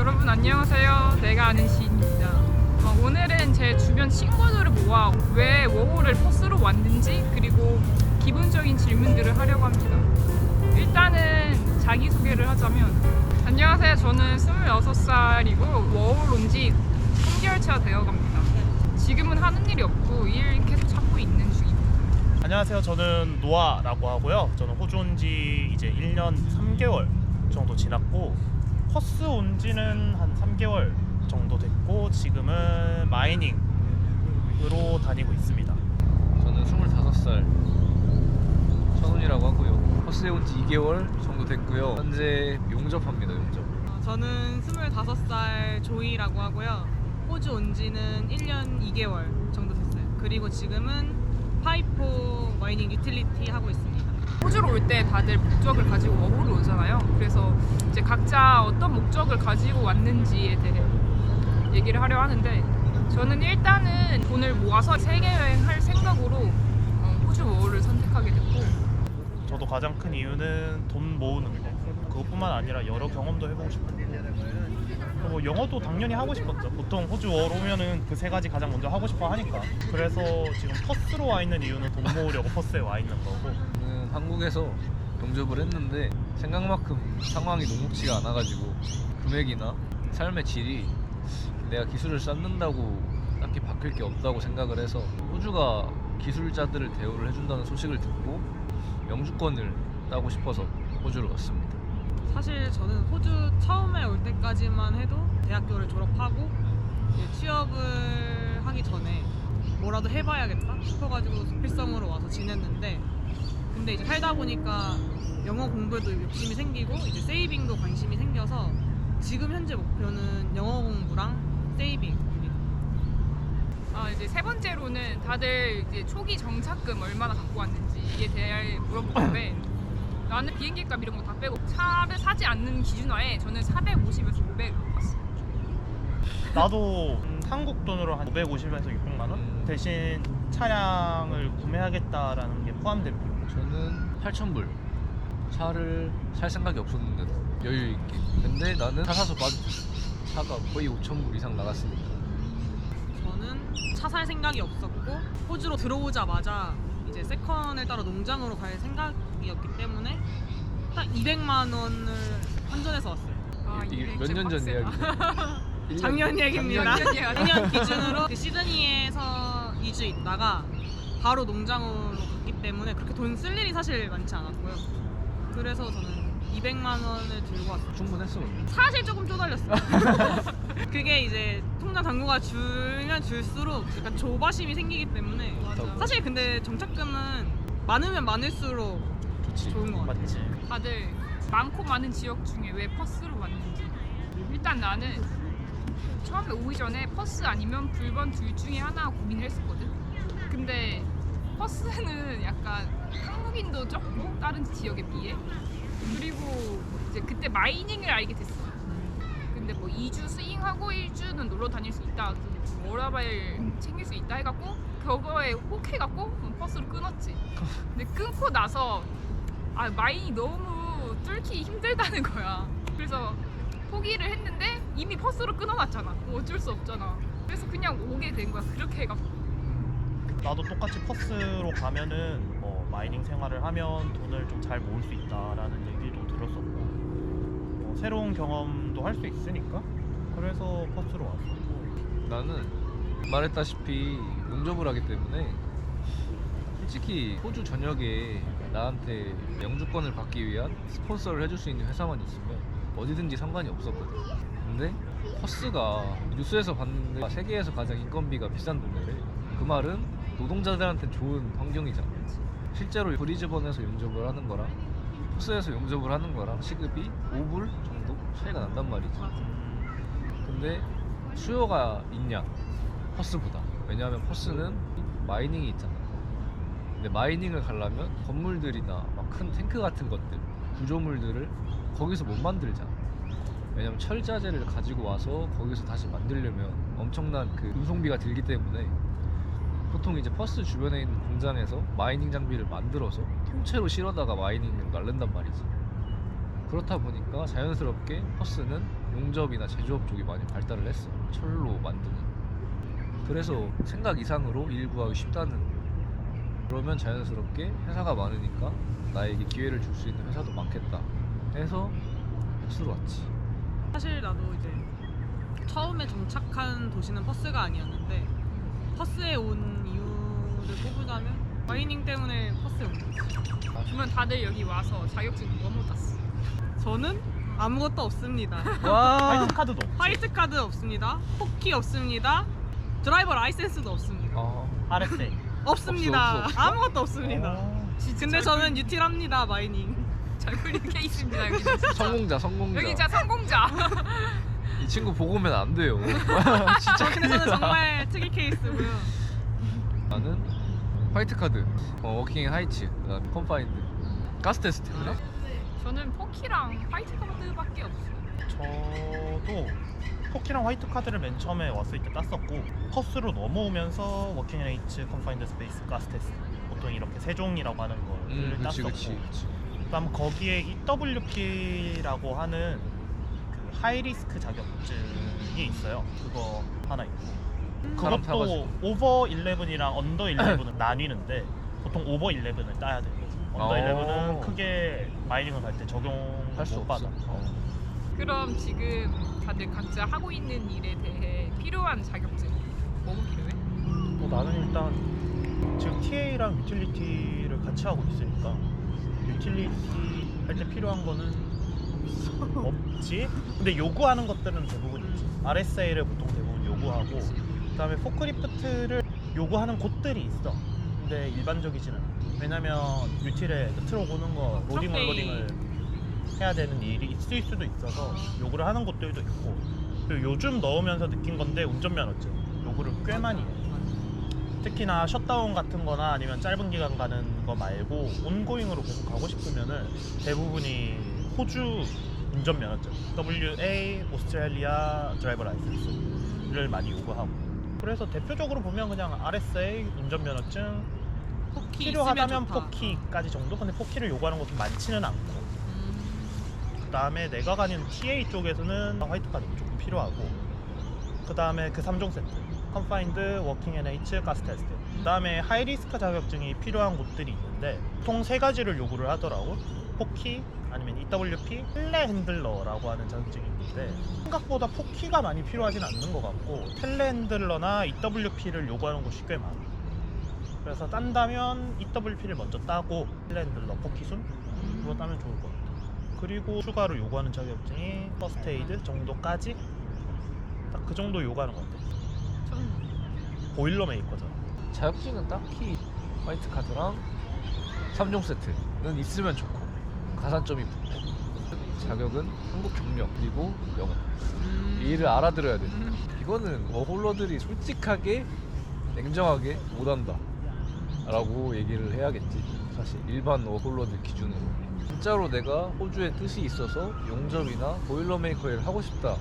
여러분 안녕하세요. 내가 아는 시인입니다. 오늘은 제 주변 친구들을 모아 왜 워홀을 퍼스로 왔는지 그리고 기본적인 질문들을 하려고 합니다. 일단은 자기소개를 하자면 안녕하세요. 저는 26살이고 워홀 온 지 3개월 차 되어갑니다. 지금은 하는 일이 없고 일 계속 찾고 있는 중입니다. 안녕하세요. 저는 노아라고 하고요. 저는 호주 온 지 이제 1년 3개월 정도 지났고 퍼스 온 지는 한 3개월 정도 됐고 지금은 마이닝으로 다니고 있습니다. 저는 25살 천훈이라고 하고요. 퍼스에 온 지 2개월 정도 됐고요. 현재 용접합니다. 용접. 저는 25살 조이라고 하고요. 호주 온 지는 1년 2개월 정도 됐어요. 그리고 지금은 파이포 마이닝 유틸리티 하고 있습니다. 호주로 올 때 다들 목적을 가지고 워홀로 오잖아요. 그래서 이제 각자 어떤 목적을 가지고 왔는지에 대해 얘기를 하려 하는데 저는 일단은 돈을 모아서 세계 여행할 생각으로 호주 워홀을 선택하게 됐고 저도 가장 큰 이유는 돈 모으는 거. 그것뿐만 아니라 여러 경험도 해보고 싶고 뭐 영어도 당연히 하고 싶었죠. 보통 호주 워홀 오면은 그 세 가지 가장 먼저 하고 싶어 하니까. 그래서 지금 퍼스로 와 있는 이유는 돈 모으려고 퍼스에 와 있는 거고. 저는 한국에서 용접을 했는데 생각만큼 상황이 녹록지가 않아가지고 금액이나 삶의 질이 내가 기술을 쌓는다고 딱히 바뀔 게 없다고 생각을 해서 호주가 기술자들을 대우를 해준다는 소식을 듣고 영주권을 따고 싶어서 호주로 왔습니다. 사실 저는 호주 처음에 올 때까지만 해도 대학교를 졸업하고 이제 취업을 하기 전에 뭐라도 해봐야겠다 싶어가지고 필성으로 와서 지냈는데 근데 이제 살다 보니까 영어 공부에도 욕심이 생기고 이제 세이빙도 관심이 생겨서 지금 현재 목표는 영어 공부랑 세이빙입니다. 이제 세 번째로는 다들 이제 초기 정착금 얼마나 갖고 왔는지 이에 대해 물어보는데 나는 비행기 값 이런 거 다 빼고 차를 사지 않는 기준하에 저는 450에서 500으로 갔어요. 나도 한국 돈으로 한 550에서 600만 원? 대신 차량을 구매하겠다라는 게 포함됩니다. 저는 8,000불 차를 살 생각이 없었는데도 여유 있게. 근데 나는 차 사서 빠졌어. 차가 거의 5,000불 이상 나갔으니까. 저는 차 살 생각이 없었고 호주로 들어오자마자 이제 세컨을 따로 농장으로 갈 생각이었기 때문에 딱 200만 원을 환전해서 왔어요. 이게 몇 년 전 이야기죠? 작년 얘기입니다. 작년 얘기야. 작년 기준으로 그 시드니에서 2주 있다가 바로 농장으로 갔기 때문에 그렇게 돈 쓸 일이 사실 많지 않았고요. 그래서 저는 200만 원을 들고 왔어요. 충분했어. 사실 조금 쪼달렸어요. 그게 이제 통장 잔고가 줄면 줄수록 약간 조바심이 생기기 때문에 사실 근데 정착금은 많으면 많을수록 좋지. 좋은 것 같아요. 맞지? 다들 많고 많은 지역 중에 왜 퍼스로 왔는지 일단 나는 처음에 오기 전에 퍼스 아니면 불번 둘 중에 하나 고민을 했었거든. 근데 퍼스는 약간 한국인도 적고 다른 지역에 비해 그리고 이제 그때 마이닝을 알게 됐어. 근데 뭐 2주 스윙하고 1주는 놀러 다닐 수 있다, 워라밸 챙길 수 있다 해갖고 그거에 혹해갖고 퍼스를 끊었지. 근데 끊고 나서 마인이 너무 뚫기 힘들다는 거야. 그래서 포기를 했는데 이미 퍼스로 끊어놨잖아. 어쩔 수 없잖아. 그래서 그냥 오게 된 거야. 그렇게 해갖고. 나도 똑같이 퍼스로 가면은 뭐 마이닝 생활을 하면 돈을 좀 잘 모을 수 있다라는 얘기도 들었었고 새로운 경험도 할 수 있으니까 그래서 퍼스로 왔었고. 나는 말했다시피 용접을 하기 때문에 솔직히 호주 전역에 나한테 영주권을 받기 위한 스폰서를 해줄 수 있는 회사만 있으면 어디든지 상관이 없었거든. 근데 퍼스가 뉴스에서 봤는데 세계에서 가장 인건비가 비싼 동네래. 그 말은 노동자들한테 좋은 환경이잖아. 실제로 브리즈번에서 용접을 하는 거랑 퍼스에서 용접을 하는 거랑 시급이 5불 정도 차이가 난단 말이지. 근데 수요가 있냐? 퍼스보다. 왜냐하면 퍼스는 마이닝이 있잖아. 근데 마이닝을 가려면 건물들이나 막 큰 탱크 같은 것들, 구조물들을 거기서 못 만들잖아. 왜냐면 철자재를 가지고 와서 거기서 다시 만들려면 엄청난 그 운송비가 들기 때문에 보통 이제 퍼스 주변에 있는 공장에서 마이닝 장비를 만들어서 통째로 실어다가 마이닝을 날른단 말이지. 그렇다 보니까 자연스럽게 퍼스는 용접이나 제조업 쪽이 많이 발달을 했어. 철로 만드는. 그래서 생각 이상으로 일 구하기 쉽다는. 그러면 자연스럽게 회사가 많으니까 나에게 기회를 줄 수 있는 회사도 많겠다 해서 퍼스로 왔지. 사실 나도 이제 처음에 정착한 도시는 퍼스가 아니었는데 퍼스에 온 이유를 꼽으자면 마이닝 때문에 퍼스에 온 거지. 그러면 다들 여기 와서 자격증 뭐 땄어? 저는 아무것도 없습니다. 와. 화이트 카드도 없지. 화이트 카드 없습니다. 포키 없습니다. 드라이버 라이센스도 없습니다. RSA. 없습니다. 없어. 아무것도 없습니다. 진짜 근데 저는 유틸합니다. 마이닝. 잘 그린 케이스입니다. 여기 진짜. 성공자. 여기 진짜 성공자. 이 친구 보고 오면 안 돼요. 근데 저는 정말 특이 케이스고요. 나는 화이트 카드, 워킹 하이츠, 그다음에 컴파인드, 가스 테스트인가? 저는 포키랑 화이트 카드밖에 없어요. 저도 포키랑 화이트 카드를 맨 처음에 왔을 때 땄었고 퍼스로 넘어오면서 워킹 레이츠, 컨파인드 스페이스, 가스 테스트 보통 이렇게 세 종이라고 하는 거를 그치 땄었고 그치 그치. 그다음 거기에 EWP라고 하는 그 하이리스크 자격증이 있어요. 그거 하나 있고 사람 그것도 타가지고. 오버 11이랑 언더 11은 나뉘는데 보통 오버 11을 따야 되고 언더 11은 크게 마이닝을 할 때 적용 할 수 못 없어. 받아. 그럼 지금 다들 각자 하고 있는 일에 대해 필요한 자격증 뭐가 필요해? 나는 일단 지금 TA랑 유틸리티를 같이 하고 있으니까 유틸리티 할 때 필요한 거는 없지? 근데 요구하는 것들은 대부분 있지. RSA를 보통 대부분 요구하고 그다음에 포크리프트를 요구하는 곳들이 있어. 근데 일반적이지는 않아. 왜냐면 유틸에 트럭 오는 거 로딩 트럭 언로딩을 해야 되는 일이 있을 수도 있어서 요구를 하는 곳들도 있고 그리고 요즘 넣으면서 느낀 건데 운전면허증 요구를 꽤 많이 해. 특히나 셧다운 같은 거나 아니면 짧은 기간 가는 거 말고 온고잉으로 계속 가고 싶으면은 대부분이 호주 운전면허증 WA, 오스트레일리아 드라이버 라이센스를 많이 요구하고 그래서 대표적으로 보면 그냥 RSA, 운전면허증 포키 필요하다면 있으면 좋다. 포키까지 정도? 근데 포키를 요구하는 곳은 많지는 않고 그 다음에 내가 가는 TA 쪽에서는 화이트 카드가 조금 필요하고 그 다음에 그 3종 세트 컨파인드, 워킹 NH, 가스 테스트 그 다음에 하이리스크 자격증이 필요한 곳들이 있는데 총 3가지를 요구를 하더라고. 포키 아니면 EWP, 텔레핸들러라고 하는 자격증이 있는데 생각보다 포키가 많이 필요하진 않는 것 같고 텔레핸들러나 EWP를 요구하는 곳이 꽤 많아. 그래서 딴다면 EWP를 먼저 따고 텔레핸들러, 포키순으로 따면 좋을 것 같아. 그리고 추가로 요구하는 자격증이 퍼스트에이드 정도까지 딱 그 정도 요구하는 것 같아. 저는 보일러 메이커잖아. 자격증은 딱히 화이트 카드랑 3종 세트는 있으면 좋고 가산점이 붙고 자격은 한국 경력 그리고 영어 이 일을 알아들어야 돼. 이거는 워홀러들이 솔직하게 냉정하게 못한다 라고 얘기를 해야겠지. 사실 일반 워홀러들 기준으로 진짜로 내가 호주에 뜻이 있어서 용접이나 보일러 메이커 일을 하고 싶다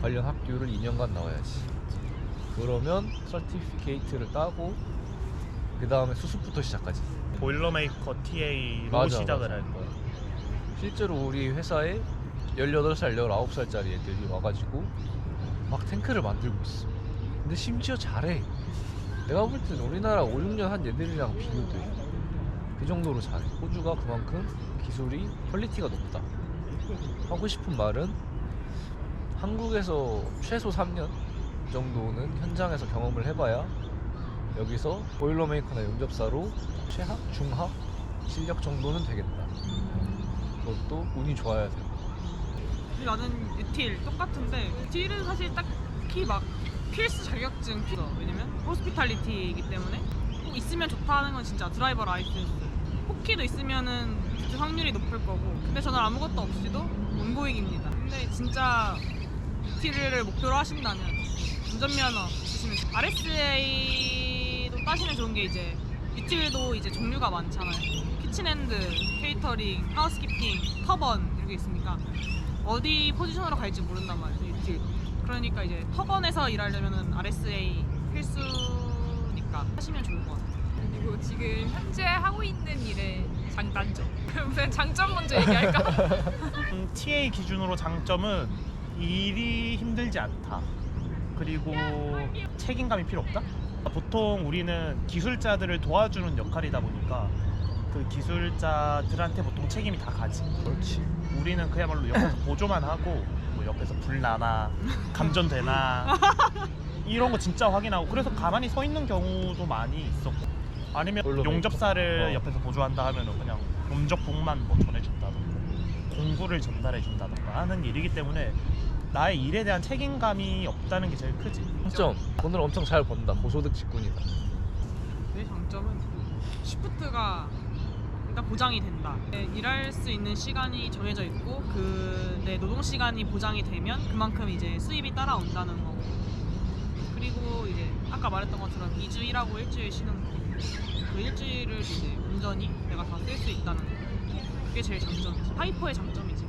관련 학교를 2년간 나와야지. 그러면 서티피케이트를 따고 그 다음에 수습부터 시작하지. 보일러 메이커 TA로 맞아, 시작을 맞아. 할 거야. 실제로 우리 회사에 18살, 19살짜리 애들이 와가지고 막 탱크를 만들고 있어. 근데 심지어 잘해. 내가 볼 땐 우리나라 5, 6년 한 애들이랑 비교돼. 그 정도로 잘해. 호주가 그만큼 기술이 퀄리티가 높다. 하고 싶은 말은 한국에서 최소 3년 정도는 현장에서 경험을 해봐야 여기서 보일러메이커나 용접사로 최하, 중하 실력 정도는 되겠다. 그것도 운이 좋아야 돼. 근데 나는 유틸 똑같은데 유틸은 사실 딱히 막 필수 자격증 필요. 왜냐면 호스피탈리티이기 때문에 꼭 있으면 좋다는 건 진짜 드라이버 라이센스. 포키도 있으면은 진짜 확률이 높을 거고. 근데 저는 아무것도 없이도 온고잉입니다. 근데 진짜 유틸을 목표로 하신다면 운전면허 있으면 RSA도 따시면 좋은 게 이제 유틸도 이제 종류가 많잖아요. 키친핸드, 케이터링, 하우스키핑, 터번 이렇게 있으니까 어디 포지션으로 갈지 모른단 말이에요. 유틸. 그러니까 이제 터번에서 일하려면은 RSA 필수니까 하시면 좋을 것 같아요. 그리고 지금 현재 하고 있는 일의 장단점. 우선 장점 먼저 얘기할까? TA 기준으로 장점은 일이 힘들지 않다. 그리고 책임감이 필요 없다. 보통 우리는 기술자들을 도와주는 역할이다 보니까 그 기술자들한테 보통 책임이 다 가지. 그렇지. 우리는 그야말로 옆에서 보조만 하고 뭐 옆에서 불 나나 감전되나 이런 거 진짜 확인하고, 그래서 가만히 서 있는 경우도 많이 있었고, 아니면 물론 용접사를 어. 옆에서 보조한다 하면은 그냥 용접복만 뭐 전해준다던가 공구를 전달해준다던가 하는 일이기 때문에 나의 일에 대한 책임감이 없다는 게 제일 크지. 장점, 돈을 엄청 잘 번다. 고소득 직군이다. 내 장점은 시프트가 일단 보장이 된다. 일할 수 있는 시간이 정해져 있고 그 내 노동 시간이 보장이 되면 그만큼 이제 수입이 따라온다는 거고, 그리고 이제 아까 말했던 것처럼 2주 일하고 일주일 쉬는 거, 그 일주일을 이제 온전히 내가 다 쓸 수 있다는 거, 그게 제일 장점이지. 하이퍼의 장점이지.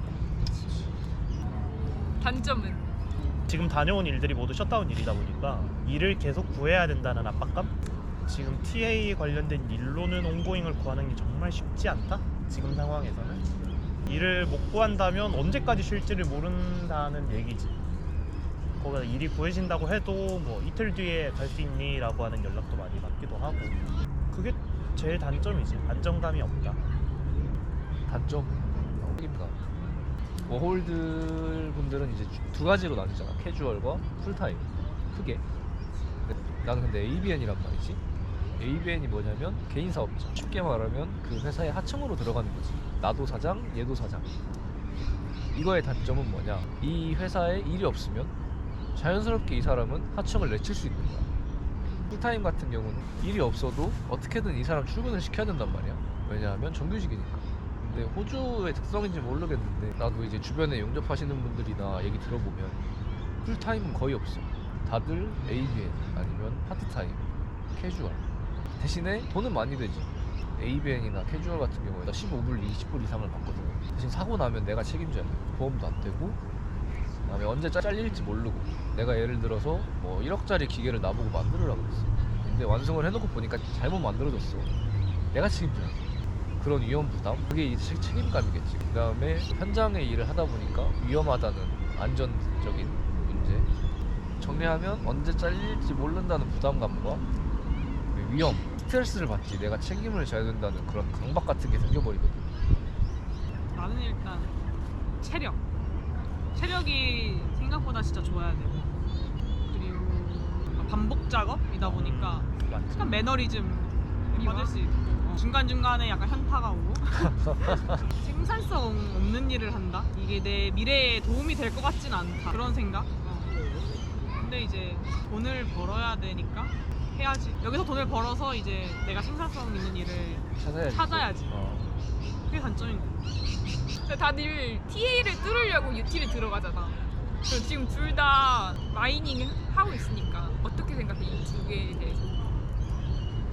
단점은 지금 다녀온 일들이 모두 셧다운 일이다 보니까 일을 계속 구해야 된다는 압박감? 지금 TA 관련된 일로는 온고잉을 구하는 게 정말 쉽지 않다? 지금 상황에서는 일을 못 구한다면 언제까지 쉴지를 모른다는 얘기지. 거기다 일이 구해진다고 해도 뭐 이틀 뒤에 갈 수 있니? 라고 하는 연락도 많이 받기도 하고, 그게 제일 단점이지. 안정감이 없다. 단점, 책임감. 워홀드 분들은 이제 두 가지로 나뉘잖아. 캐주얼과 풀타임. 크게. 나는 근데 ABN이란 말이지. ABN이 뭐냐면 개인 사업자. 쉽게 말하면 그 회사의 하청으로 들어가는 거지. 나도 사장, 얘도 사장. 이거의 단점은 뭐냐? 이 회사에 일이 없으면 자연스럽게 이 사람은 하청을 내칠 수 있는 거야. 풀타임 같은 경우는 일이 없어도 어떻게든 이 사람 출근을 시켜야 된단 말이야. 왜냐하면 정규직이니까. 근데 호주의 특성인지 모르겠는데 나도 이제 주변에 용접하시는 분들이나 얘기 들어보면 풀타임은 거의 없어. 다들 ABN 아니면 파트타임, 캐주얼. 대신에 돈은 많이 되지. ABN이나 캐주얼 같은 경우에 나 15불, 20불 이상을 받거든. 대신 사고 나면 내가 책임져야 돼. 보험도 안 되고, 그다음에 언제 잘릴지 모르고. 내가 예를 들어서 뭐 1억짜리 기계를 나보고 만들으라고 그랬어. 근데 완성을 해놓고 보니까 잘못 만들어졌어. 내가 책임져야 돼. 그런 위험 부담, 그게 이제 책임감이겠지. 그 다음에 현장에 일을 하다 보니까 위험하다는 안전적인 문제. 정리하면 언제 잘릴지 모른다는 부담감과 위험, 스트레스를 받지. 내가 책임을 져야 된다는 그런 강박 같은 게 생겨버리거든. 나는 일단 체력이 생각보다 진짜 좋아야 되고, 그리고 반복 작업이다 보니까 약간 매너리즘이 빠질 수 있고, 중간중간에 약간 현타가 오고 생산성 없는 일을 한다? 이게 내 미래에 도움이 될 것 같진 않다, 그런 생각? 근데 이제 돈을 벌어야 되니까 해야지. 여기서 돈을 벌어서 이제 내가 생산성 있는 일을 찾아야지. 그게 단점인 거야. 근데 다들 TA를 뚫으려고 UT를 들어가잖아. 그래서 지금 둘 다 마이닝 하고 있으니까 어떻게 생각해, 이 두 개에 대해서?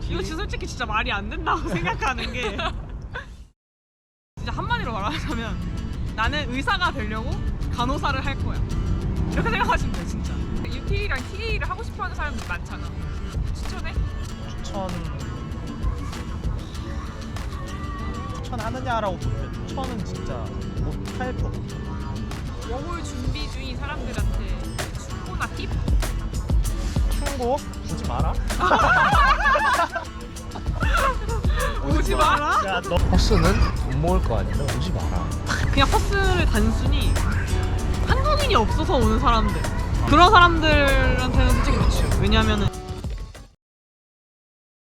이거 진짜 솔직히 진짜 말이 안 된다고 생각하는 게, 진짜 한마디로 말하자면 나는 의사가 되려고 간호사를 할 거야, 이렇게 생각하시면 돼 진짜. UTA랑 TA를 하고 싶어하는 사람들 많잖아. 추천해? 추천하느냐라고 보면 추천은 진짜 못할 것 같아. 워홀 준비 중인 사람들한테 충고나 팁? 충고? 오지 마라. 오지 마라? 야, 너 퍼스는 돈 모을 거 아니면 오지 마라. 그냥 퍼스를 단순히 한국인이 없어서 오는 사람들, 그런 사람들한테는 솔직히 좋지. 왜냐면은